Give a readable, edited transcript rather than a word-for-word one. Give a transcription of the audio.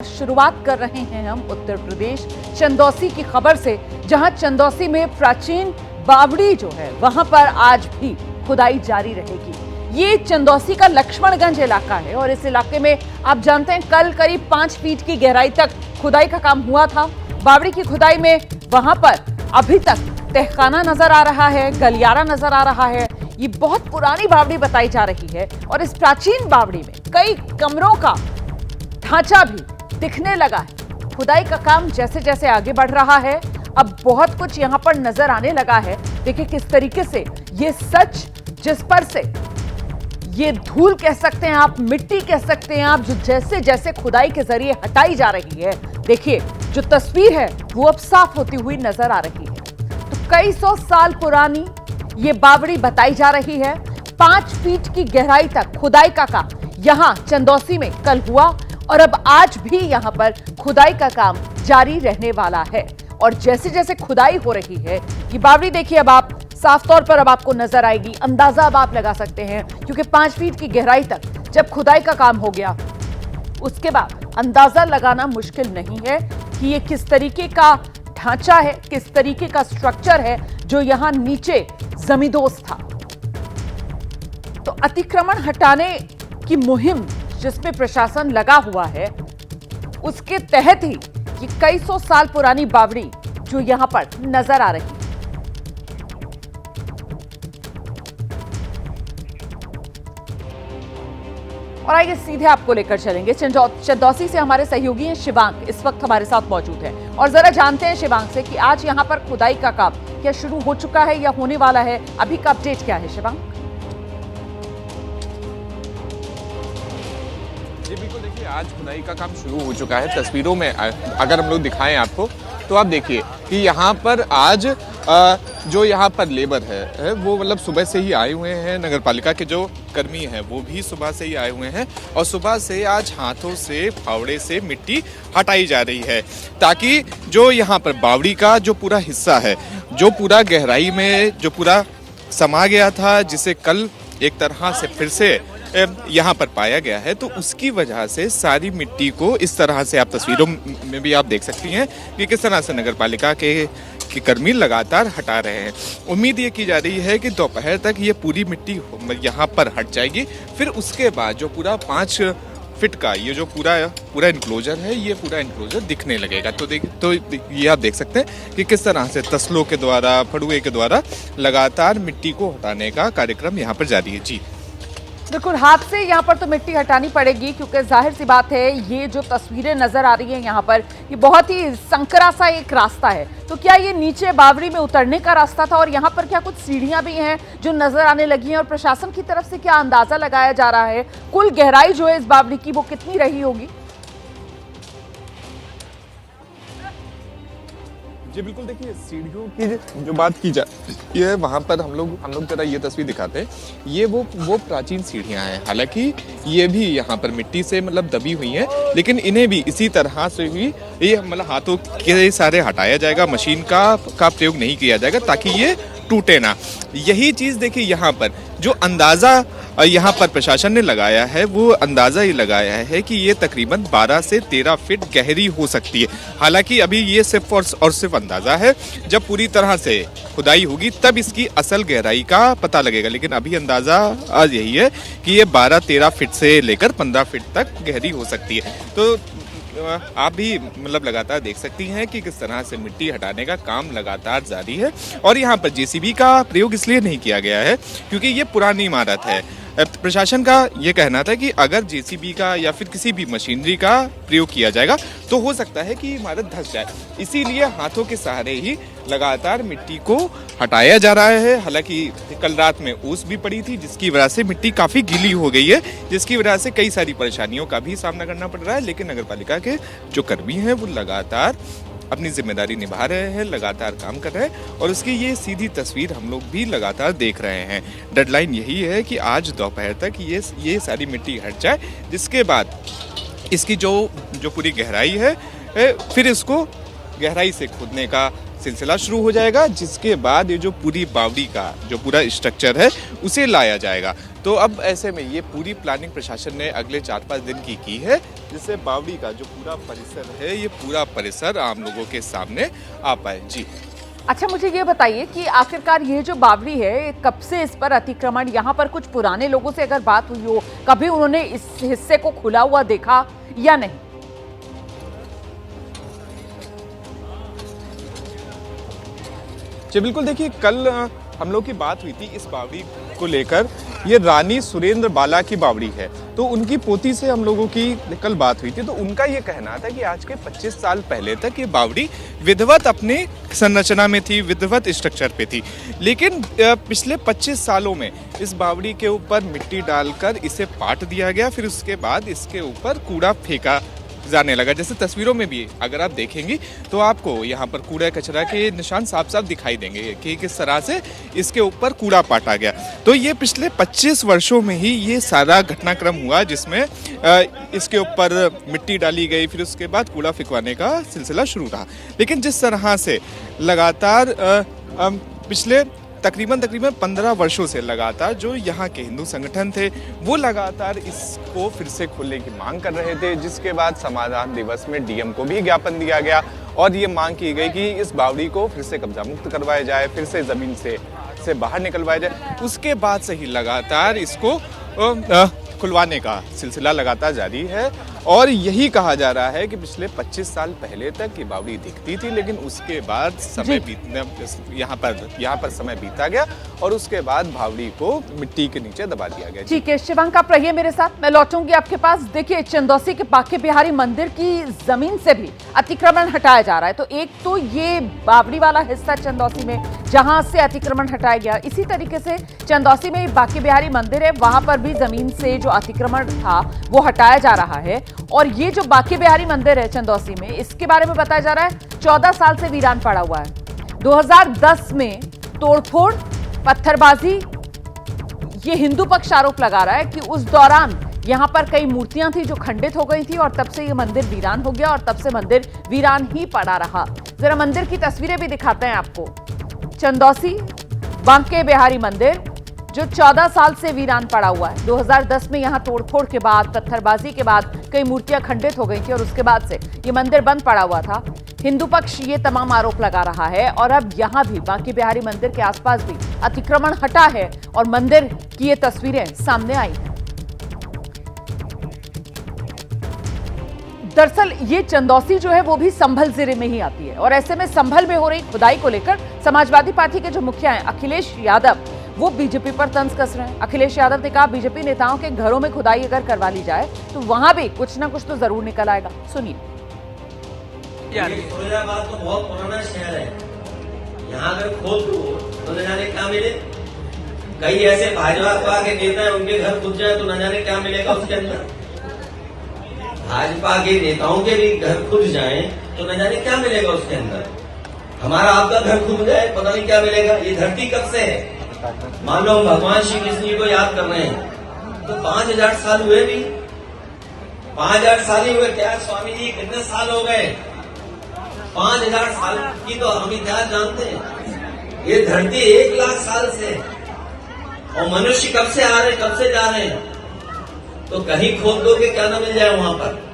शुरुआत कर रहे हैं हम उत्तर प्रदेश चंदौसी की खबर से, जहां चंदौसी में प्राचीन बावड़ी जो है वहां पर आज भी खुदाई जारी रहेगी। ये चंदौसी का लक्ष्मणगंज इलाका है और इस इलाके में आप जानते हैं कल करीब 5 फीट की गहराई तक खुदाई का काम हुआ था। बावड़ी की खुदाई में वहां पर अभी तक तहखाना नजर आ रहा है, गलियारा नजर आ रहा है। ये बहुत पुरानी बावड़ी बताई जा रही है और इस प्राचीन बावड़ी में कई कमरों का ढांचा भी दिखने लगा है। खुदाई का काम जैसे जैसे आगे बढ़ रहा है, अब बहुत कुछ यहां पर नजर आने लगा है। देखिए किस तरीके से ये सच, जिस पर से ये धूल कह सकते हैं आप, मिट्टी कह सकते हैं आप, जो जैसे जैसे खुदाई के जरिए हटाई जा रही है, देखिए जो तस्वीर है वो अब साफ होती हुई नजर आ रही है। तो कई सौ साल पुरानी ये बावड़ी बताई जा रही है। 5 फीट की गहराई तक खुदाई का काम यहां चंदौसी में कल हुआ और अब आज भी यहां पर खुदाई का काम जारी रहने वाला है। और जैसे जैसे खुदाई हो रही है, ये बावड़ी देखिए अब आप साफ तौर पर अब आपको नजर आएगी। अंदाजा अब आप लगा सकते हैं, क्योंकि 5 फीट की गहराई तक जब खुदाई का काम हो गया, उसके बाद अंदाजा लगाना मुश्किल नहीं है कि ये किस तरीके का ढांचा है, किस तरीके का स्ट्रक्चर है जो यहां नीचे जमींदोज था। तो अतिक्रमण हटाने की मुहिम जिसमें प्रशासन लगा हुआ है, उसके तहत ही ये कई सौ साल पुरानी बावड़ी जो यहां पर नजर आ रही है। और आइए सीधे आपको लेकर चलेंगे चंदौसी से। हमारे सहयोगी हैं शिवांग, इस वक्त हमारे साथ मौजूद है और जरा जानते हैं शिवांग से कि आज यहां पर खुदाई का काम क्या शुरू हो चुका है या होने वाला है, अभी का अपडेट क्या है शिवांग? जी बिल्कुल, देखिए आज खुदाई का काम शुरू हो चुका है। तस्वीरों में अगर हम लोग दिखाएं आपको तो आप देखिए कि यहाँ पर आज जो यहाँ पर लेबर है वो मतलब सुबह से ही आए हुए हैं। नगर पालिका के जो कर्मी हैं वो भी सुबह से ही आए हुए हैं और सुबह से आज हाथों से, फावड़े से मिट्टी हटाई जा रही है, ताकि जो यहाँ पर बावड़ी का जो पूरा हिस्सा है, जो पूरा गहराई में जो पूरा समा गया था, जिसे कल एक तरह से फिर से यहाँ पर पाया गया है, तो उसकी वजह से सारी मिट्टी को इस तरह से आप तस्वीरों में भी आप देख सकती हैं कि किस तरह से नगर पालिका के कर्मी लगातार हटा रहे हैं। उम्मीद ये की जा रही है कि दोपहर तक ये पूरी मिट्टी यहाँ पर हट जाएगी। फिर उसके बाद जो पूरा 5 फीट का ये जो पूरा इनक्लोजर है, ये पूरा इनक्लोजर दिखने लगेगा। तो ये आप देख सकते हैं कि किस तरह से तसलों के द्वारा, फड़ुए के द्वारा लगातार मिट्टी को हटाने का कार्यक्रम यहाँ पर जारी है। जी बिल्कुल, हाथ से यहाँ पर तो मिट्टी हटानी पड़ेगी, क्योंकि जाहिर सी बात है ये जो तस्वीरें नजर आ रही हैं यहाँ पर, ये बहुत ही संकरा सा एक रास्ता है। तो क्या ये नीचे बावड़ी में उतरने का रास्ता था और यहाँ पर क्या कुछ सीढ़ियां भी हैं जो नजर आने लगी हैं? और प्रशासन की तरफ से क्या अंदाजा लगाया जा रहा है कुल गहराई जो है इस बावड़ी की वो कितनी रही होगी? जी बिल्कुल, देखिए सीढ़ियों की जो बात की जाती है, वहाँ पर हम लोग जरा ये तस्वीर दिखाते हैं। ये वो प्राचीन सीढ़ियाँ हैं। हालांकि ये भी यहाँ पर मिट्टी से मतलब दबी हुई हैं, लेकिन इन्हें भी इसी तरह से ही ये मतलब हाथों के सारे हटाया जाएगा, मशीन का प्रयोग नहीं किया जाएगा ताकि ये टूटे ना। यही चीज़ देखिए यहाँ पर जो अंदाज़ा यहाँ पर प्रशासन ने लगाया है, वो अंदाज़ा ये लगाया है कि ये तकरीबन 12 से 13 फीट गहरी हो सकती है। हालांकि अभी ये सिर्फ और सिर्फ अंदाज़ा है, जब पूरी तरह से खुदाई होगी तब इसकी असल गहराई का पता लगेगा। लेकिन अभी अंदाज़ा आज यही है कि ये 12-13 फीट से लेकर 15 फीट तक गहरी हो सकती है। तो आप भी मतलब लगातार देख सकती हैं कि किस तरह से मिट्टी हटाने का काम लगातार जारी है। और यहाँ पर जेसीबी का प्रयोग इसलिए नहीं किया गया है क्योंकि ये पुरानी इमारत है। प्रशासन का ये कहना था कि अगर जेसीबी का या फिर किसी भी मशीनरी का प्रयोग किया जाएगा तो हो सकता है कि इमारत धंस जाए, इसीलिए हाथों के सहारे ही लगातार मिट्टी को हटाया जा रहा है। हालांकि कल रात में ओस भी पड़ी थी, जिसकी वजह से मिट्टी काफ़ी गीली हो गई है, जिसकी वजह से कई सारी परेशानियों का भी सामना करना पड़ रहा है। लेकिन नगर पालिका के जो कर्मी हैं वो लगातार अपनी जिम्मेदारी निभा रहे हैं, लगातार काम कर रहे हैं और उसकी ये सीधी तस्वीर हम लोग भी लगातार देख रहे हैं। डेडलाइन यही है कि आज दोपहर तक ये सारी मिट्टी हट जाए, जिसके बाद इसकी जो पूरी गहराई है, फिर इसको गहराई से खोदने का सिलसिला शुरू हो जाएगा, जिसके बाद ये जो पूरी बावड़ी का जो पूरा स्ट्रक्चर है उसे लाया जाएगा। तो अब ऐसे में ये पूरी प्लानिंग प्रशासन ने अगले 4-5 दिन की है, जिससे बावड़ी का जो पूरा परिसर है, ये पूरा परिसर आम लोगों के सामने आ पाए। जी अच्छा, मुझे ये बताइए कि आखिरकार ये जो बावड़ी है, कब से इस पर अतिक्रमण, यहाँ पर कुछ पुराने लोगों से अगर बात हुई हो, कभी उन्होंने इस हिस्से को खुला हुआ देखा या नहीं? जी बिल्कुल, देखिए कल हम लोग की बात हुई थी इस बावड़ी को लेकर। ये रानी सुरेंद्र बाला की बावड़ी है, तो उनकी पोती से हम लोगों की कल बात हुई थी। तो उनका ये कहना था कि आज के 25 साल पहले तक ये बावड़ी विधिवत अपनी संरचना में थी, विधिवत स्ट्रक्चर पे थी, लेकिन पिछले 25 सालों में इस बावड़ी के ऊपर मिट्टी डालकर इसे पाट दिया गया, फिर उसके बाद इसके ऊपर कूड़ा फेंका जाने लगा। जैसे तस्वीरों में भी अगर आप देखेंगी तो आपको यहाँ पर कूड़ा कचरा के निशान साफ साफ दिखाई देंगे कि किस तरह से इसके ऊपर कूड़ा पाटा गया। तो ये पिछले 25 वर्षों में ही ये सारा घटनाक्रम हुआ, जिसमें इसके ऊपर मिट्टी डाली गई, फिर उसके बाद कूड़ा फेंकवाने का सिलसिला शुरू रहा। लेकिन जिस तरह से लगातार पिछले तकरीबन 15 वर्षों से लगातार जो यहाँ के हिंदू संगठन थे, वो लगातार इसको फिर से खोलने की मांग कर रहे थे, जिसके बाद समाधान दिवस में डीएम को भी ज्ञापन दिया गया और ये मांग की गई कि इस बावड़ी को फिर से कब्जा मुक्त करवाया जाए, फिर से जमीन से बाहर निकलवाया जाए। उसके बाद से ही लगातार इसको खुलवाने का सिलसिला लगातार जारी है और यही कहा जा रहा है कि पिछले 25 साल पहले तक ये बावड़ी दिखती थी, लेकिन उसके बाद समय यहाँ पर समय बीता गया और उसके बाद बावड़ी को मिट्टी के नीचे दबा दिया गया। ठीक है, शिवांक आप रहिए मेरे साथ, मैं लौटूंगी आपके पास। देखिए, चंदौसी के बांके बिहारी मंदिर की जमीन से भी अतिक्रमण हटाया जा रहा है। तो एक तो ये बावड़ी वाला हिस्सा चंदौसी में जहां से अतिक्रमण हटाया गया, इसी तरीके से चंदौसी में बांके बिहारी मंदिर है, वहां पर भी जमीन से जो अतिक्रमण था वो हटाया जा रहा है। और ये जो बांके बिहारी मंदिर है चंदौसी में, इसके बारे में बताया जा रहा है 14 साल से वीरान पड़ा हुआ है। 2010 में तोड़फोड़, पत्थरबाजी, ये हिंदू पक्ष आरोप लगा रहा है कि उस दौरान यहां पर कई मूर्तियां थी जो खंडित हो गई थी और तब से ये मंदिर वीरान हो गया और तब से मंदिर वीरान ही पड़ा रहा। जरा मंदिर की तस्वीरें भी दिखाते हैं आपको। चंदौसी बांके बिहारी मंदिर जो 14 साल से वीरान पड़ा हुआ है। 2010 में यहां तोड़फोड़ के बाद, पत्थरबाजी के बाद कई मूर्तियां खंडित हो गई थी और उसके बाद से ये मंदिर बंद पड़ा हुआ था। हिंदू पक्ष ये तमाम आरोप लगा रहा है और अब यहां भी बांके बिहारी मंदिर के आसपास भी अतिक्रमण हटा है और मंदिर की ये तस्वीरें सामने आई हैं। दरअसल ये चंदौसी जो है वो भी संभल जिले में ही आती है और ऐसे में संभल में हो रही खुदाई को लेकर समाजवादी पार्टी के जो मुखिया हैं अखिलेश यादव, वो बीजेपी पर तंज कस रहे हैं। अखिलेश यादव ने कहा बीजेपी नेताओं के घरों में खुदाई अगर करवा ली जाए तो वहां भी कुछ ना कुछ तो जरूर निकल आएगा। सुनिए। फिरोजाबाद तो बहुत पुराना शहर है, यहाँ अगर खोद दो तो न जाने क्या मिले। कई ऐसे भाजपा के नेता हैं, उनके घर खुद जाए तो न जाने क्या मिलेगा उसके अंदर। भाजपा के नेताओं के भी घर खुद जाएं तो न जाने क्या मिलेगा उसके अंदर। हमारा आपका घर खुद जाए, पता नहीं क्या मिलेगा। ये धरती कब से है? मान लो हम भगवान श्री कृष्ण जी को याद कर रहे हैं तो 5000 साल हुए भी, 5000 साल ही हुए क्या स्वामी जी? कितने साल हो गए? 5000 साल की तो हम इतिहास जानते हैं। ये धरती 1 लाख साल से और मनुष्य कब से आ रहे, कब से जा रहे हैं। तो कहीं खोद दो कि क्या ना मिल जाए वहां पर।